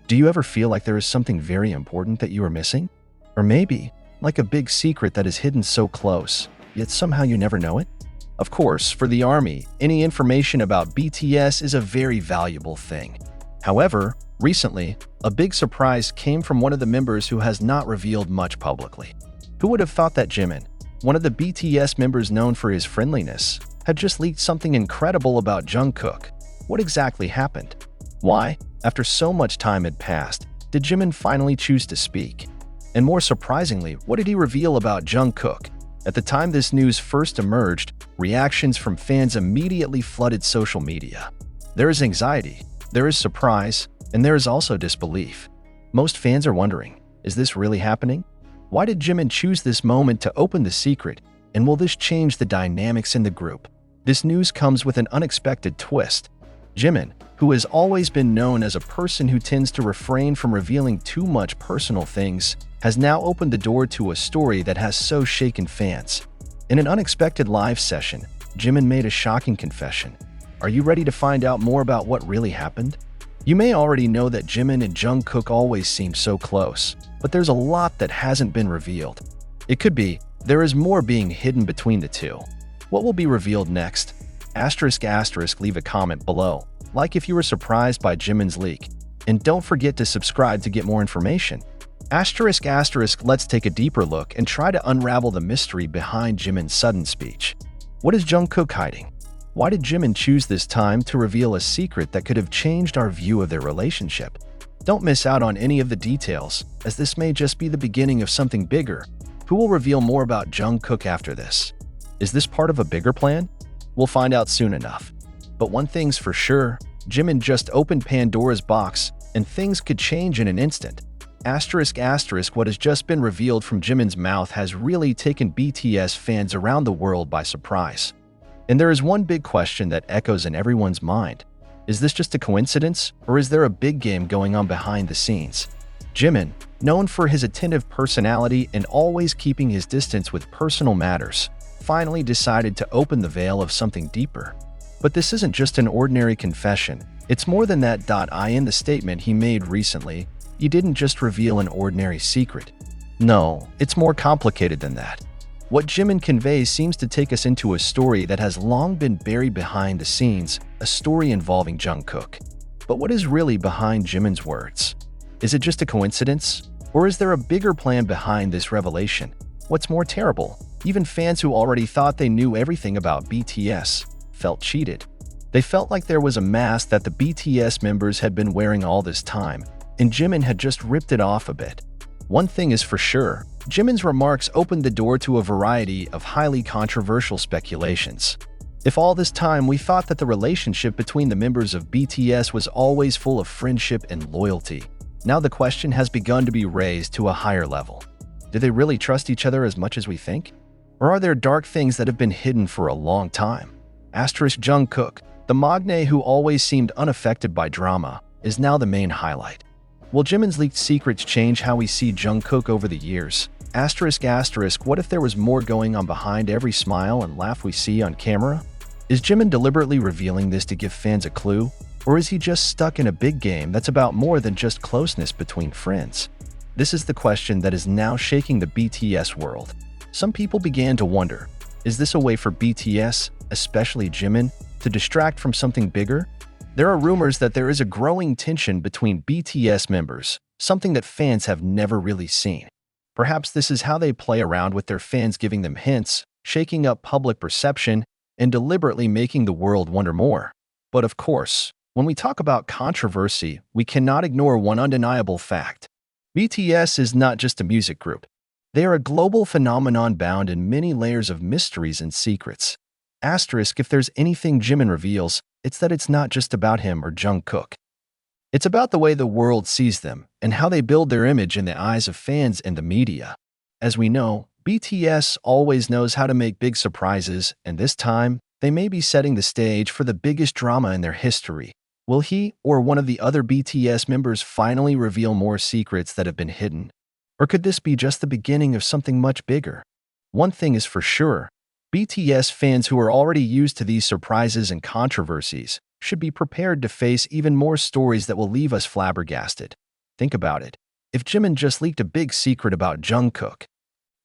Do you ever feel like there is something very important that you are missing? Or maybe, like a big secret that is hidden so close, yet somehow you never know it? Of course, for the army, any information about BTS is a very valuable thing. However, recently, a big surprise came from one of the members who has not revealed much publicly. Who would have thought that Jimin, one of the BTS members known for his friendliness, had just leaked something incredible about Jungkook? What exactly happened? Why, after so much time had passed, did Jimin finally choose to speak? And more surprisingly, what did he reveal about Jungkook? At the time this news first emerged, reactions from fans immediately flooded social media. There is anxiety, there is surprise, and there is also disbelief. Most fans are wondering, is this really happening? Why did Jimin choose this moment to open the secret, and will this change the dynamics in the group? This news comes with an unexpected twist. Jimin, who has always been known as a person who tends to refrain from revealing too much personal things, has now opened the door to a story that has so shaken fans. In an unexpected live session, Jimin made a shocking confession. Are you ready to find out more about what really happened? You may already know that Jimin and Jungkook always seem so close, but there's a lot that hasn't been revealed. It could be there is more being hidden between the two. What will be revealed next? Leave a comment below. Like if you were surprised by Jimin's leak. And don't forget to subscribe to get more information. Let's take a deeper look and try to unravel the mystery behind Jimin's sudden speech. What is Jungkook hiding? Why did Jimin choose this time to reveal a secret that could have changed our view of their relationship? Don't miss out on any of the details, as this may just be the beginning of something bigger. Who will reveal more about Jungkook after this? Is this part of a bigger plan? We'll find out soon enough. But one thing's for sure, Jimin just opened Pandora's box, and things could change in an instant. What has just been revealed from Jimin's mouth has really taken BTS fans around the world by surprise. And there is one big question that echoes in everyone's mind. Is this just a coincidence, or is there a big game going on behind the scenes? Jimin, known for his attentive personality and always keeping his distance with personal matters, finally decided to open the veil of something deeper. But this isn't just an ordinary confession, it's more than that. In the statement he made recently, he didn't just reveal an ordinary secret. No, it's more complicated than that. What Jimin conveys seems to take us into a story that has long been buried behind the scenes, a story involving Jungkook. But what is really behind Jimin's words? Is it just a coincidence? Or is there a bigger plan behind this revelation? What's more terrible, even fans who already thought they knew everything about BTS felt cheated. They felt like there was a mask that the BTS members had been wearing all this time, and Jimin had just ripped it off a bit. One thing is for sure, Jimin's remarks opened the door to a variety of highly controversial speculations. If all this time we thought that the relationship between the members of BTS was always full of friendship and loyalty, now the question has begun to be raised to a higher level. Do they really trust each other as much as we think? Or are there dark things that have been hidden for a long time? Jungkook, the magnate who always seemed unaffected by drama, is now the main highlight. Will Jimin's leaked secrets change how we see Jungkook over the years? What if there was more going on behind every smile and laugh we see on camera? Is Jimin deliberately revealing this to give fans a clue? Or is he just stuck in a big game that's about more than just closeness between friends? This is the question that is now shaking the BTS world. Some people began to wonder, is this a way for BTS, especially Jimin, to distract from something bigger? There are rumors that there is a growing tension between BTS members, something that fans have never really seen. Perhaps this is how they play around with their fans, giving them hints, shaking up public perception, and deliberately making the world wonder more. But of course, when we talk about controversy, we cannot ignore one undeniable fact. BTS is not just a music group. They are a global phenomenon bound in many layers of mysteries and secrets. If there's anything Jimin reveals, it's that it's not just about him or Jungkook. It's about the way the world sees them and how they build their image in the eyes of fans and the media. As we know, BTS always knows how to make big surprises, and this time, they may be setting the stage for the biggest drama in their history. Will he or one of the other BTS members finally reveal more secrets that have been hidden? Or could this be just the beginning of something much bigger? One thing is for sure, BTS fans who are already used to these surprises and controversies should be prepared to face even more stories that will leave us flabbergasted. Think about it. If Jimin just leaked a big secret about Jungkook,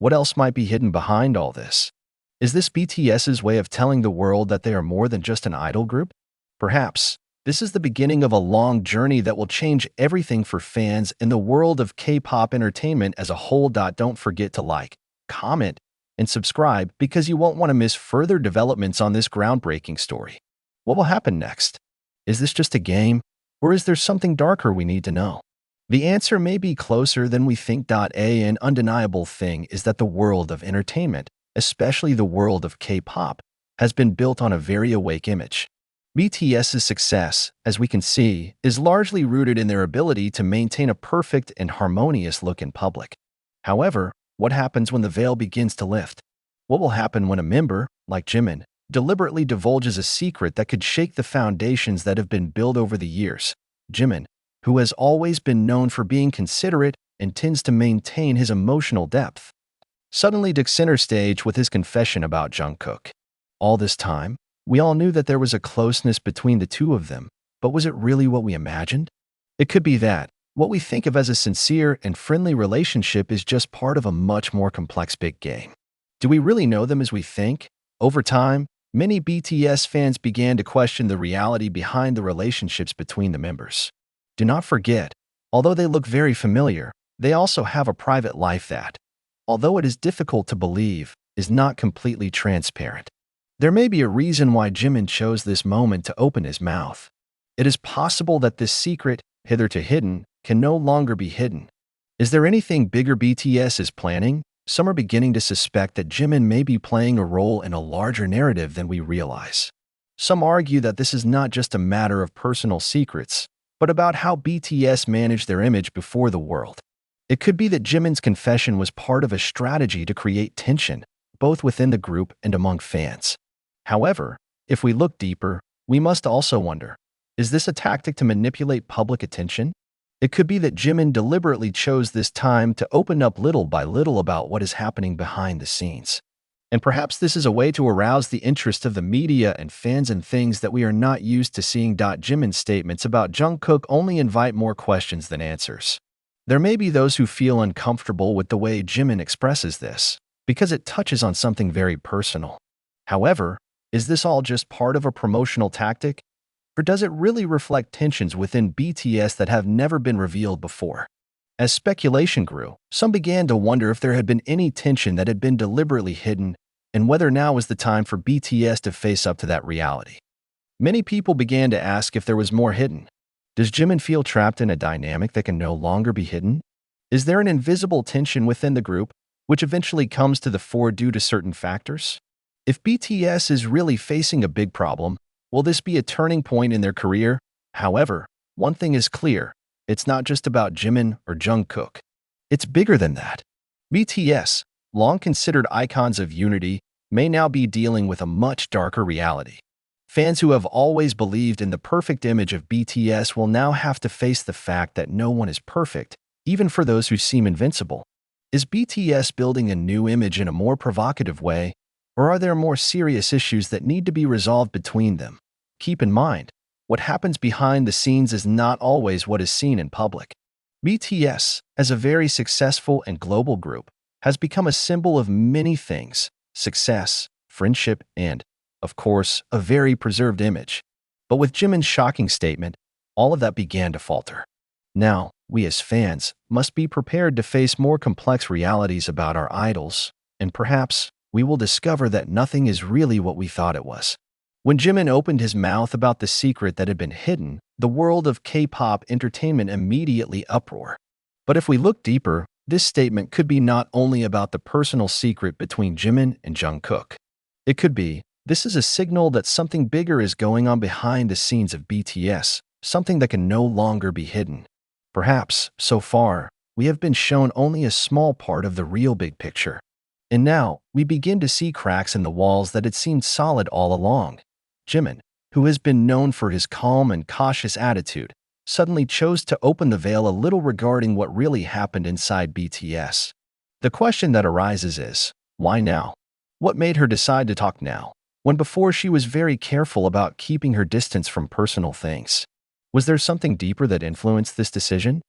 what else might be hidden behind all this? Is this BTS's way of telling the world that they are more than just an idol group? Perhaps this is the beginning of a long journey that will change everything for fans in the world of K-pop entertainment as a whole. Don't forget to like, comment, and subscribe because you won't want to miss further developments on this groundbreaking story. What will happen next? Is this just a game, or is there something darker we need to know? The answer may be closer than we think. An undeniable thing is that the world of entertainment, especially the world of K-pop, has been built on a very awake image. BTS's success, as we can see, is largely rooted in their ability to maintain a perfect and harmonious look in public. However, what happens when the veil begins to lift? What will happen when a member, like Jimin, deliberately divulges a secret that could shake the foundations that have been built over the years? Jimin, who has always been known for being considerate and tends to maintain his emotional depth, suddenly took center stage with his confession about Jungkook. All this time, we all knew that there was a closeness between the two of them, but was it really what we imagined? It could be that what we think of as a sincere and friendly relationship is just part of a much more complex big game. Do we really know them as we think? Over time, many BTS fans began to question the reality behind the relationships between the members. Do not forget, although they look very familiar, they also have a private life that, although it is difficult to believe, is not completely transparent. There may be a reason why Jimin chose this moment to open his mouth. It is possible that this secret, hitherto hidden, can no longer be hidden. Is there anything bigger BTS is planning? Some are beginning to suspect that Jimin may be playing a role in a larger narrative than we realize. Some argue that this is not just a matter of personal secrets, but about how BTS managed their image before the world. It could be that Jimin's confession was part of a strategy to create tension, both within the group and among fans. However, if we look deeper, we must also wonder, is this a tactic to manipulate public attention? It could be that Jimin deliberately chose this time to open up little by little about what is happening behind the scenes. And perhaps this is a way to arouse the interest of the media and fans in things that we are not used to seeing. Jimin's statements about Jungkook only invite more questions than answers. There may be those who feel uncomfortable with the way Jimin expresses this, because it touches on something very personal. However, is this all just part of a promotional tactic? Or does it really reflect tensions within BTS that have never been revealed before? As speculation grew, some began to wonder if there had been any tension that had been deliberately hidden and whether now was the time for BTS to face up to that reality. Many people began to ask if there was more hidden. Does Jimin feel trapped in a dynamic that can no longer be hidden? Is there an invisible tension within the group, which eventually comes to the fore due to certain factors? If BTS is really facing a big problem, will this be a turning point in their career? However, one thing is clear. It's not just about Jimin or Jungkook. It's bigger than that. BTS, long considered icons of unity, may now be dealing with a much darker reality. Fans who have always believed in the perfect image of BTS will now have to face the fact that no one is perfect, even for those who seem invincible. Is BTS building a new image in a more provocative way, or are there more serious issues that need to be resolved between them? Keep in mind, what happens behind the scenes is not always what is seen in public. BTS, as a very successful and global group, has become a symbol of many things: success, friendship, and, of course, a very preserved image. But with Jimin's shocking statement, all of that began to falter. Now, we as fans must be prepared to face more complex realities about our idols, and perhaps we will discover that nothing is really what we thought it was. When Jimin opened his mouth about the secret that had been hidden, the world of K-pop entertainment immediately uproar. But if we look deeper, this statement could be not only about the personal secret between Jimin and Jungkook. It could be, this is a signal that something bigger is going on behind the scenes of BTS, something that can no longer be hidden. Perhaps, so far, we have been shown only a small part of the real big picture. And now, we begin to see cracks in the walls that had seemed solid all along. Jimin, who has been known for his calm and cautious attitude, suddenly chose to open the veil a little regarding what really happened inside BTS. The question that arises is, why now? What made her decide to talk now, when before she was very careful about keeping her distance from personal things? Was there something deeper that influenced this decision?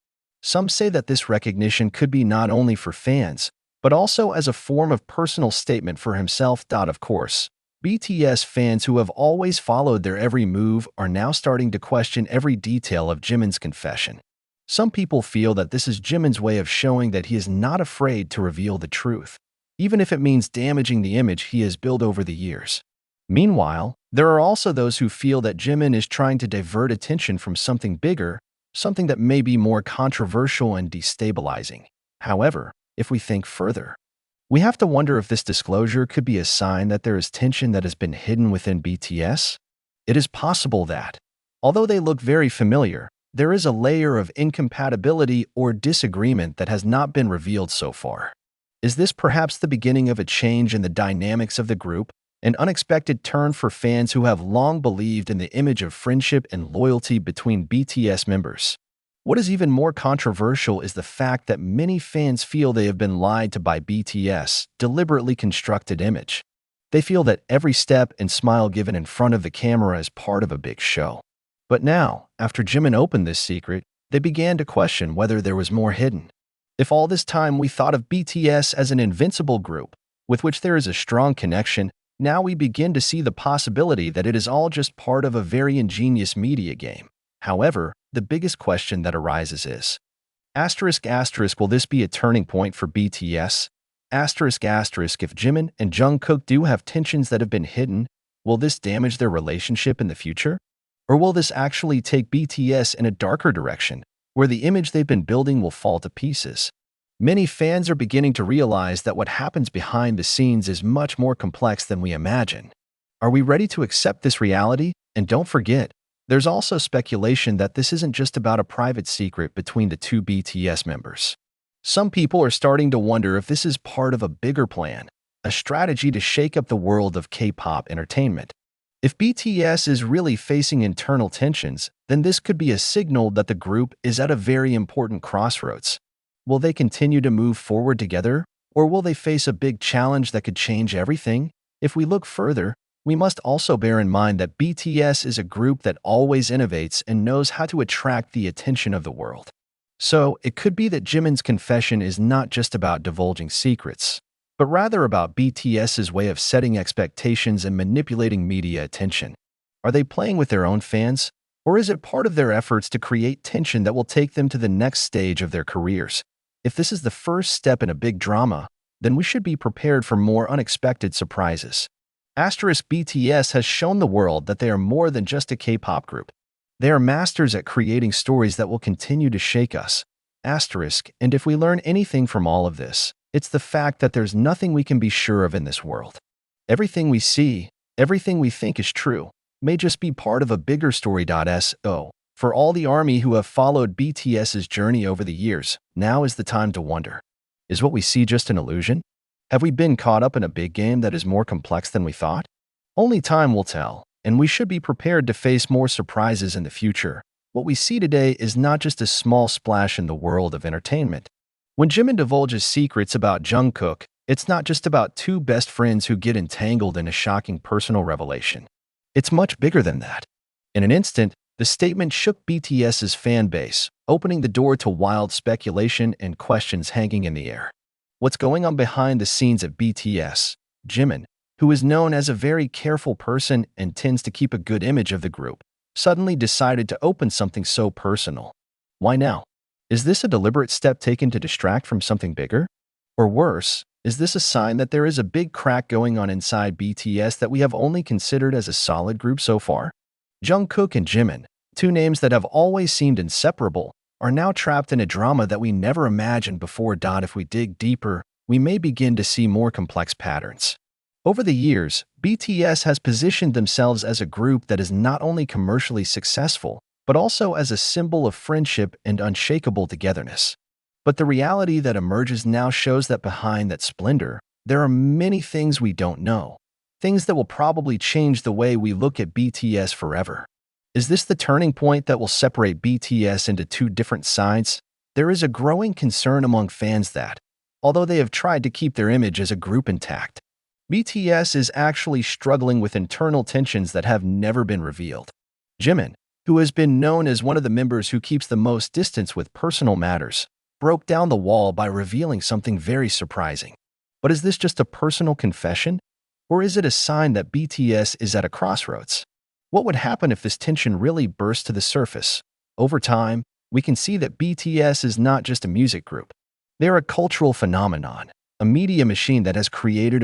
Some say that this recognition could be not only for fans, but also as a form of personal statement for himself. Of course, BTS fans who have always followed their every move are now starting to question every detail of Jimin's confession. Some people feel that this is Jimin's way of showing that he is not afraid to reveal the truth, even if it means damaging the image he has built over the years. Meanwhile, there are also those who feel that Jimin is trying to divert attention from something bigger, something that may be more controversial and destabilizing. However, if we think further, we have to wonder if this disclosure could be a sign that there is tension that has been hidden within BTS. It is possible that, although they look very familiar, there is a layer of incompatibility or disagreement that has not been revealed so far. Is this perhaps the beginning of a change in the dynamics of the group, an unexpected turn for fans who have long believed in the image of friendship and loyalty between BTS members? What is even more controversial is the fact that many fans feel they have been lied to by BTS' deliberately constructed image. They feel that every step and smile given in front of the camera is part of a big show. But now, after Jimin opened this secret, they began to question whether there was more hidden. If all this time we thought of BTS as an invincible group, with which there is a strong connection, now we begin to see the possibility that it is all just part of a very ingenious media game. However, the biggest question that arises is, will this be a turning point for BTS? If Jimin and Jungkook do have tensions that have been hidden, will this damage their relationship in the future? Or will this actually take BTS in a darker direction, where the image they've been building will fall to pieces? Many fans are beginning to realize that what happens behind the scenes is much more complex than we imagine. Are we ready to accept this reality? And don't forget, there's also speculation that this isn't just about a private secret between the two BTS members. Some people are starting to wonder if this is part of a bigger plan, a strategy to shake up the world of K-pop entertainment. If BTS is really facing internal tensions, then this could be a signal that the group is at a very important crossroads. Will they continue to move forward together, or will they face a big challenge that could change everything? If we look further, we must also bear in mind that BTS is a group that always innovates and knows how to attract the attention of the world. So, it could be that Jimin's confession is not just about divulging secrets, but rather about BTS's way of setting expectations and manipulating media attention. Are they playing with their own fans, or is it part of their efforts to create tension that will take them to the next stage of their careers? If this is the first step in a big drama, then we should be prepared for more unexpected surprises. BTS has shown the world that they are more than just a K-pop group. They are masters at creating stories that will continue to shake us. And if we learn anything from all of this, it's the fact that there's nothing we can be sure of in this world. Everything we see, everything we think is true, may just be part of a bigger story. So, for all the ARMY who have followed BTS's journey over the years, now is the time to wonder. Is what we see just an illusion? Have we been caught up in a big game that is more complex than we thought? Only time will tell, and we should be prepared to face more surprises in the future. What we see today is not just a small splash in the world of entertainment. When Jimin divulges secrets about Jungkook, it's not just about two best friends who get entangled in a shocking personal revelation. It's much bigger than that. In an instant, the statement shook BTS's fan base, opening the door to wild speculation and questions hanging in the air. What's going on behind the scenes at BTS? Jimin, who is known as a very careful person and tends to keep a good image of the group, suddenly decided to open something so personal. Why now? Is this a deliberate step taken to distract from something bigger? Or worse, is this a sign that there is a big crack going on inside BTS that we have only considered as a solid group so far? Jungkook and Jimin, two names that have always seemed inseparable, are now trapped in a drama that we never imagined before. If we dig deeper, we may begin to see more complex patterns. Over the years, BTS has positioned themselves as a group that is not only commercially successful, but also as a symbol of friendship and unshakable togetherness. But the reality that emerges now shows that behind that splendor, there are many things we don't know, things that will probably change the way we look at BTS forever. Is this the turning point that will separate BTS into two different sides? There is a growing concern among fans that, although they have tried to keep their image as a group intact, BTS is actually struggling with internal tensions that have never been revealed. Jimin, who has been known as one of the members who keeps the most distance with personal matters, broke down the wall by revealing something very surprising. But is this just a personal confession? Or is it a sign that BTS is at a crossroads? What would happen if this tension really burst to the surface? Over time, we can see that BTS is not just a music group. They're a cultural phenomenon, a media machine that has created